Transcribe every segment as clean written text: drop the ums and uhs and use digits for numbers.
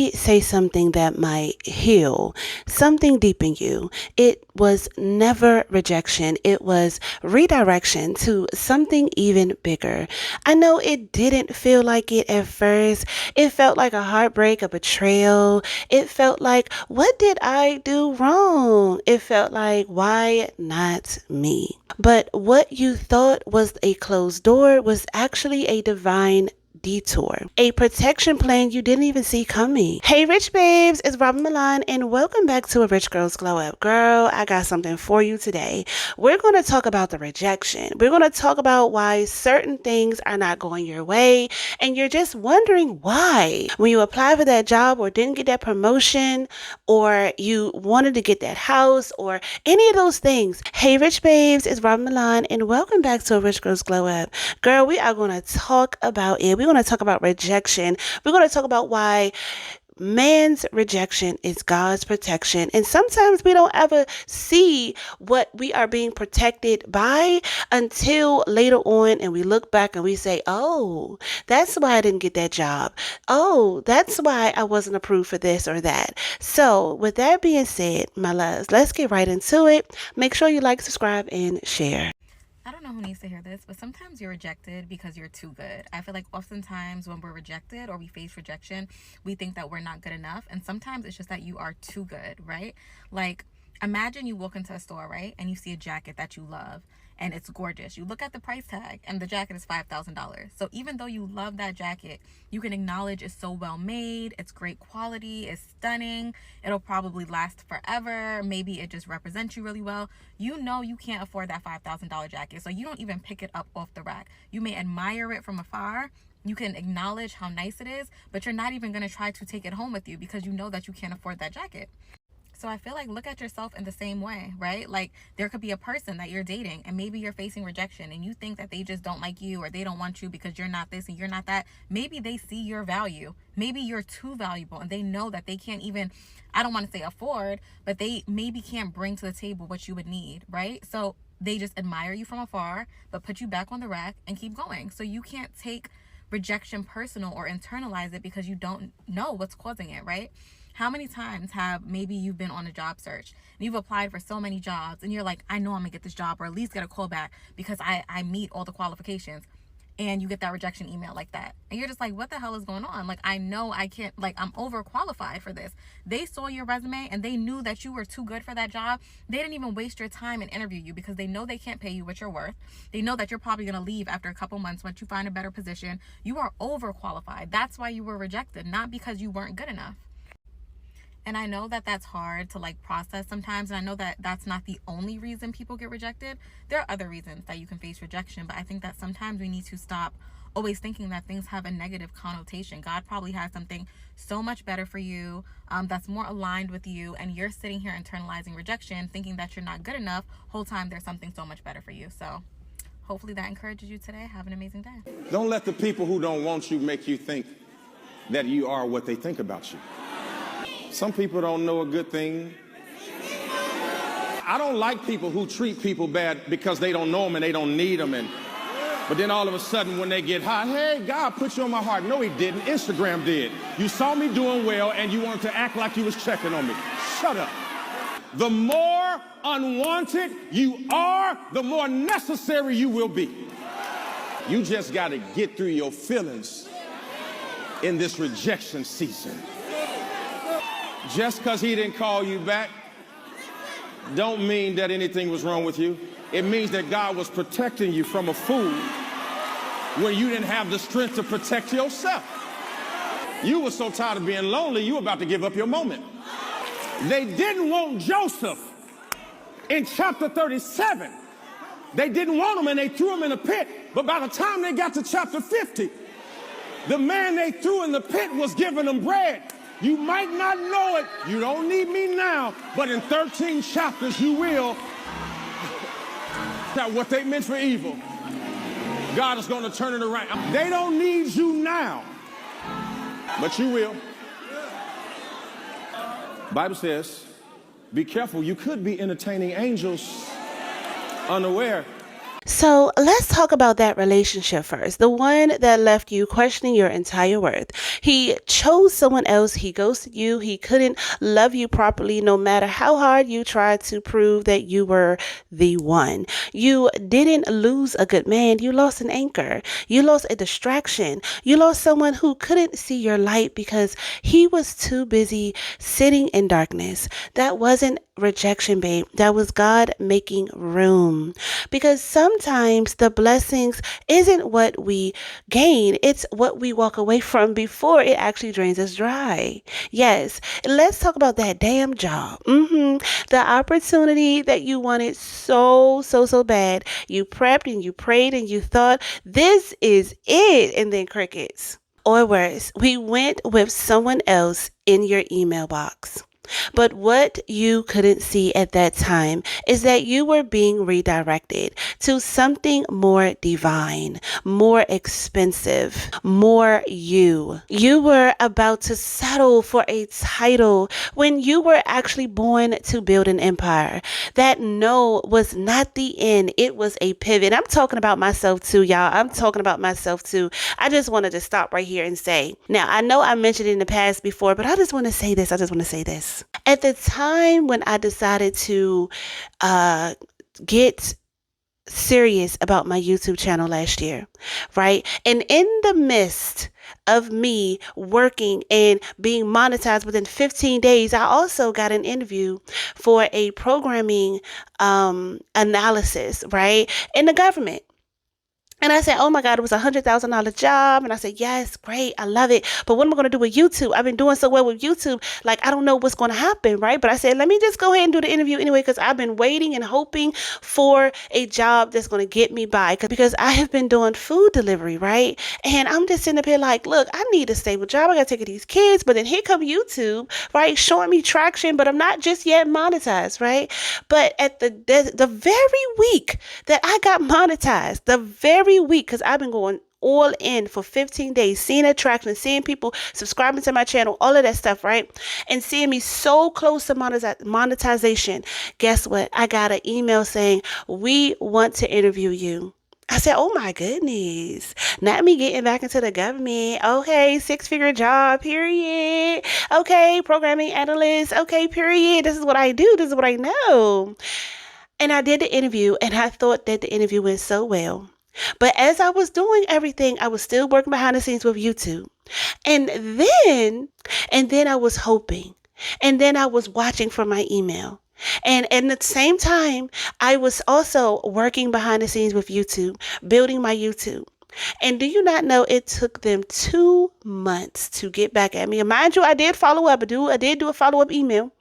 me say something that might heal something deep in you. It was never rejection. It was redirection to something even bigger. I know it didn't feel like it at first. It felt like a heartbreak, a betrayal. It felt like, what did I do wrong? It felt like, why not me? But what you thought was a closed door was actually a divine detour, a protection plan you didn't even see coming. Hey Rych Babes, it's Robyn Milan and welcome back to A Rich Girl's Glow Up. Girl, I got something for you today. We're going to talk about the rejection. We're going to talk about why certain things are not going your way and you're just wondering why. When you apply for that job or didn't get that promotion or you wanted to get that house or any of those things. Hey Rych Babes, it's Robyn Milan and welcome back to A Rich Girl's Glow Up. Girl, we are going to talk about it. We're going to talk about rejection. We're going to talk about why man's rejection is God's protection. And sometimes we don't ever see what we are being protected by until later on. And we look back and we say, oh, that's why I didn't get that job. Oh, that's why I wasn't approved for this or that. So with that being said, my loves, let's get right into it. Make sure you like, subscribe, and share. I don't know who needs to hear this, but sometimes you're rejected because you're too good. I feel like oftentimes when we're rejected or we face rejection, we think that we're not good enough. And sometimes it's just that you are too good, right? Like, imagine you walk into a store, right? And you see a jacket that you love and it's gorgeous. You look at the price tag and the jacket is $5,000. So even though you love that jacket, you can acknowledge it's so well made, it's great quality, it's stunning, it'll probably last forever, maybe it just represents you really well. You know you can't afford that $5,000 jacket, so you don't even pick it up off the rack. You may admire it from afar, you can acknowledge how nice it is, but you're not even going to try to take it home with you because you know that you can't afford that jacket. So I feel like look at yourself in the same way, right? Like there could be a person that you're dating and maybe you're facing rejection and you think that they just don't like you or they don't want you because you're not this and you're not that. Maybe they see your value. Maybe you're too valuable and they know that they can't even, I don't want to say afford, but they maybe can't bring to the table what you would need, right? So they just admire you from afar, but put you back on the rack and keep going. So you can't take rejection personal or internalize it because you don't know what's causing it, right? How many times have maybe you've been on a job search and you've applied for so many jobs and you're like, I know I'm gonna get this job or at least get a call back because I meet all the qualifications, and you get that rejection email like that. And you're just like, what the hell is going on? Like, I know I can't, like, I'm overqualified for this. They saw your resume and they knew that you were too good for that job. They didn't even waste your time and interview you because they know they can't pay you what you're worth. They know that you're probably going to leave after a couple months once you find a better position. You are overqualified. That's why you were rejected, not because you weren't good enough. And I know that that's hard to like process sometimes. And I know that that's not the only reason people get rejected. There are other reasons that you can face rejection. But I think that sometimes we need to stop always thinking that things have a negative connotation. God probably has something so much better for you, that's more aligned with you. And you're sitting here internalizing rejection, thinking that you're not good enough. Whole time there's something so much better for you. So hopefully that encourages you today. Have an amazing day. Don't let the people who don't want you make you think that you are what they think about you. Some people don't know a good thing. I don't like people who treat people bad because they don't know them and they don't need them. But then all of a sudden when they get hot, hey, God put you on my heart. No, he didn't. Instagram did. You saw me doing well and you wanted to act like you was checking on me. Shut up. The more unwanted you are, the more necessary you will be. You just got to get through your feelings in this rejection season. Just because he didn't call you back don't mean that anything was wrong with you. It means that God was protecting you from a fool when you didn't have the strength to protect yourself. You were so tired of being lonely, you were about to give up your moment. They didn't want Joseph in chapter 37. They didn't want him and they threw him in a pit. But by the time they got to chapter 50, the man they threw in the pit was giving them bread. You might not know it. You don't need me now. But in 13 chapters, you will. That what they meant for evil, God is going to turn it around. They don't need you now, but you will. Bible says, be careful. You could be entertaining angels unaware. So let's talk about that relationship first. The one that left you questioning your entire worth. He chose someone else. He ghosted you. He couldn't love you properly no matter how hard you tried to prove that you were the one. You didn't lose a good man. You lost an anchor. You lost a distraction. You lost someone who couldn't see your light because he was too busy sitting in darkness. That wasn't rejection, babe. That was God making room. Because sometimes the blessings isn't what we gain, it's what we walk away from before it actually drains us dry. Yes, let's talk about that damn job. The opportunity that you wanted so bad. You prepped and you prayed and you thought, this is it. And then crickets. Or worse, we went with someone else in your email box. But what you couldn't see at that time is that you were being redirected to something more divine, more expensive, more you. You were about to settle for a title when you were actually born to build an empire. That no was not the end. It was a pivot. I'm talking about myself too, y'all. I'm talking about myself too. I just wanted to stop right here and say, now I know I mentioned it in the past before, but I just want to say this. At the time when I decided to get serious about my YouTube channel last year, right? And in the midst of me working and being monetized within 15 days, I also got an interview for a programming analysis, right? In the government. And I said, oh my God, it was $100,000 job. And I said, yes, great. I love it. But what am I going to do with YouTube? I've been doing so well with YouTube. Like, I don't know what's going to happen, right? But I said, let me just go ahead and do the interview anyway, because I've been waiting and hoping for a job that's going to get me by. Because I have been doing food delivery, right? And I'm just sitting up here like, look, I need a stable job. I got to take care of these kids. But then here come YouTube, right? Showing me traction, but I'm not just yet monetized, right? But at the very week that I got monetized, the very week, because I've been going all in for 15 days, seeing attraction, seeing people subscribing to my channel, all of that stuff, right? And seeing me so close to monetization. Guess what? I got an email saying, we want to interview you. I said, oh my goodness, not me getting back into the government. Okay, 6-figure job, period. Okay, programming analyst. Okay, period. This is what I do. This is what I know. And I did the interview, and I thought that the interview went so well. But as I was doing everything, I was still working behind the scenes with YouTube. And then I was hoping. And then I was watching for my email. And at the same time, I was also working behind the scenes with YouTube, building my YouTube. And do you not know it took them 2 months to get back at me? And mind you, I did follow up. I did do a follow-up email.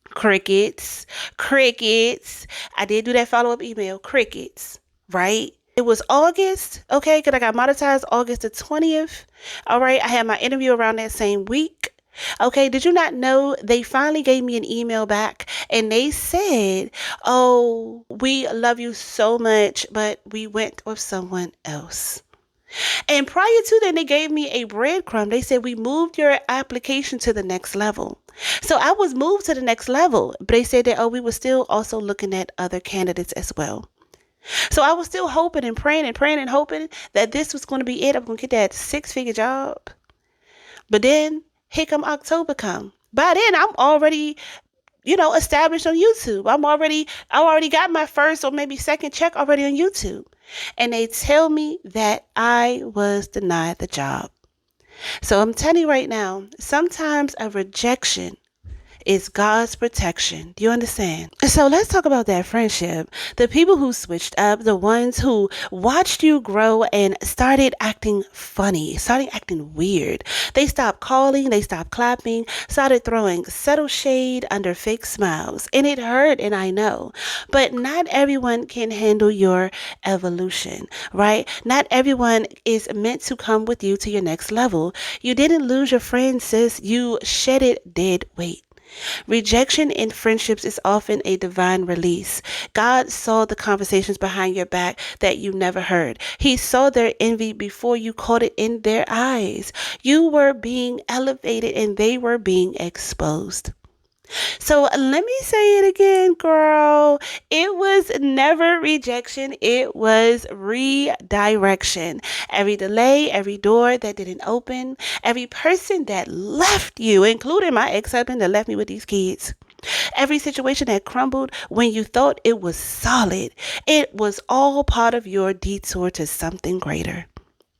Crickets. I did do that follow-up email. Crickets, right? It was August, okay, because I got monetized August the 20th. All right, I had my interview around that same week. Okay, did you not know they finally gave me an email back and they said, oh, we love you so much, but we went with someone else. And prior to that, they gave me a breadcrumb. They said, we moved your application to the next level. So I was moved to the next level, but they said that, oh, we were still also looking at other candidates as well. So I was still hoping and praying and hoping that this was going to be it. I'm going to get that 6-figure job. But then here come October come. By then I'm already, established on YouTube. I already got my first or maybe second check already on YouTube. And they tell me that I was denied the job. So I'm telling you right now, sometimes a rejection is God's protection. Do you understand? So let's talk about that friendship. The people who switched up, the ones who watched you grow and started acting funny, started acting weird. They stopped calling, they stopped clapping, started throwing subtle shade under fake smiles. And it hurt, and I know. But not everyone can handle your evolution, right? Not everyone is meant to come with you to your next level. You didn't lose your friend, sis. You shedded dead weight. Rejection in friendships is often a divine release. God saw the conversations behind your back that you never heard. He saw their envy before you caught it in their eyes. You were being elevated and they were being exposed. So let me say it again, girl. It was never rejection. It was redirection. Every delay, every door that didn't open, every person that left you, including my ex-husband that left me with these kids. Every situation that crumbled when you thought it was solid. It was all part of your detour to something greater.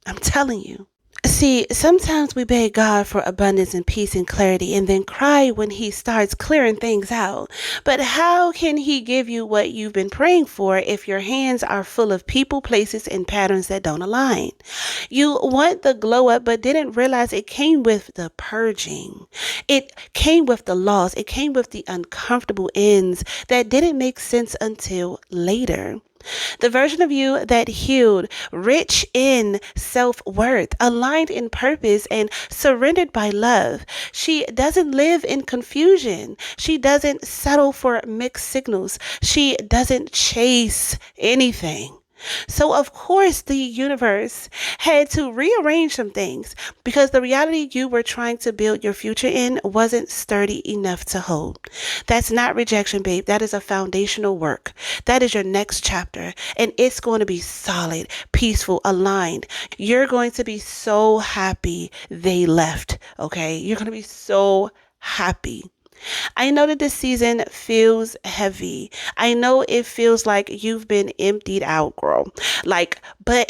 I'm telling you. See, sometimes we beg God for abundance and peace and clarity and then cry when He starts clearing things out. But how can He give you what you've been praying for if your hands are full of people, places, and patterns that don't align? You want the glow up, but didn't realize it came with the purging. It came with the loss. It came with the uncomfortable ends that didn't make sense until later. The version of you that healed, rich in self-worth, aligned in purpose, and surrendered by love. She doesn't live in confusion. She doesn't settle for mixed signals. She doesn't chase anything. So, of course, the universe had to rearrange some things because the reality you were trying to build your future in wasn't sturdy enough to hold. That's not rejection, babe. That is a foundational work. That is your next chapter, and it's going to be solid, peaceful, aligned. You're going to be so happy they left, okay? You're going to be so happy. I know that this season feels heavy. I know it feels like you've been emptied out, girl. But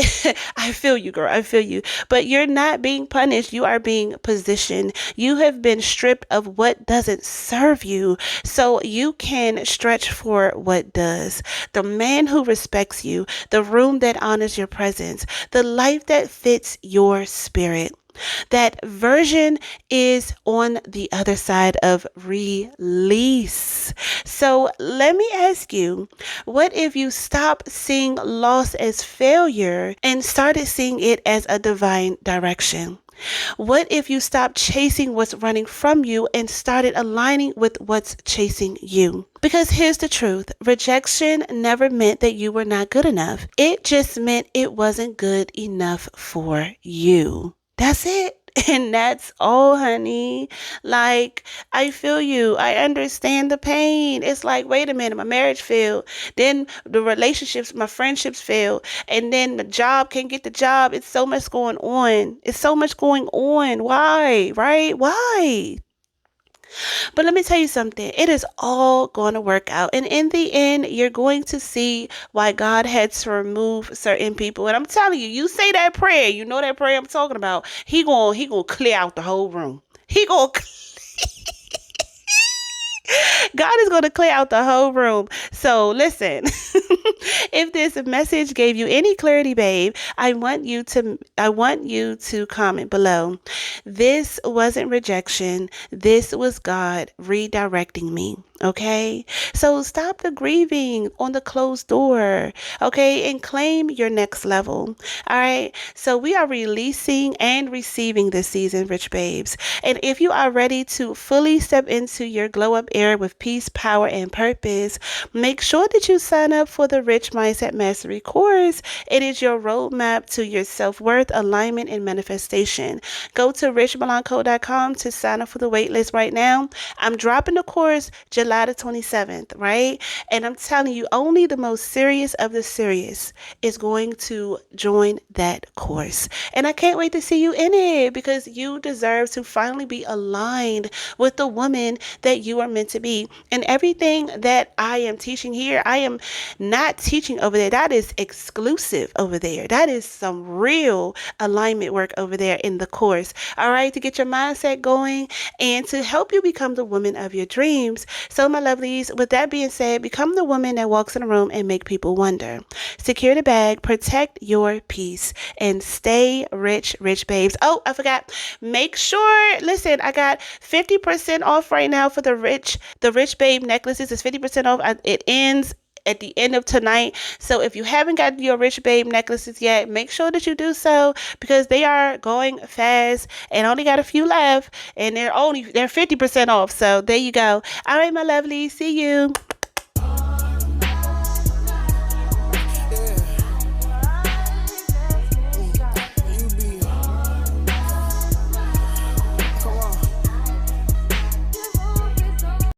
I feel you, girl. I feel you. But you're not being punished. You are being positioned. You have been stripped of what doesn't serve you so you can stretch for what does. The man who respects you, the room that honors your presence, the life that fits your spirit. That version is on the other side of release. So let me ask you, what if you stop seeing loss as failure and started seeing it as a divine direction? What if you stopped chasing what's running from you and started aligning with what's chasing you? Because here's the truth. Rejection never meant that you were not good enough. It just meant it wasn't good enough for you. That's it. And that's all, honey. I feel you. I understand the pain. It's like, wait a minute, my marriage failed. Then the relationships, my friendships failed. And then the job can't get the job. It's so much going on. It's so much going on. Why? Right? Why? But let me tell you something. It is all going to work out. And in the end, you're going to see why God had to remove certain people. And I'm telling you, you say that prayer. You know that prayer I'm talking about. He gonna clear out the whole room. He gonna God is going to clear out the whole room. So listen, if this message gave you any clarity, babe, I want you to comment below. This wasn't rejection. This was God redirecting me. Okay, so stop the grieving on the closed door, okay, and claim your next level. All right, so we are releasing and receiving this season, Rych Babes. And if you are ready to fully step into your glow up era with peace, power, and purpose, make sure that you sign up for the Rych Mindset Mastery course. It is your roadmap to your self-worth, alignment, and manifestation. Go to richmelanco.com to sign up for the waitlist right now. I'm dropping the course July the 27th, right? And I'm telling you, only the most serious of the serious is going to join that course. And I can't wait to see you in it because you deserve to finally be aligned with the woman that you are meant to be. And everything that I am teaching here, I am not teaching over there. That is exclusive over there. That is some real alignment work over there in the course. All right, to get your mindset going and to help you become the woman of your dreams. So my lovelies, with that being said, become the woman that walks in a room and make people wonder. Secure the bag, protect your peace, and stay rich, Rych Babes. Oh, I forgot. Make sure, listen, I got 50% off right now for the Rych Babe necklaces. It's 50% off. It ends at the end of tonight. So if you haven't got your Rych Babe necklaces yet, make sure that you do so because they are going fast and only got a few left and they're 50% off. So there you go. All right, my lovely. See you.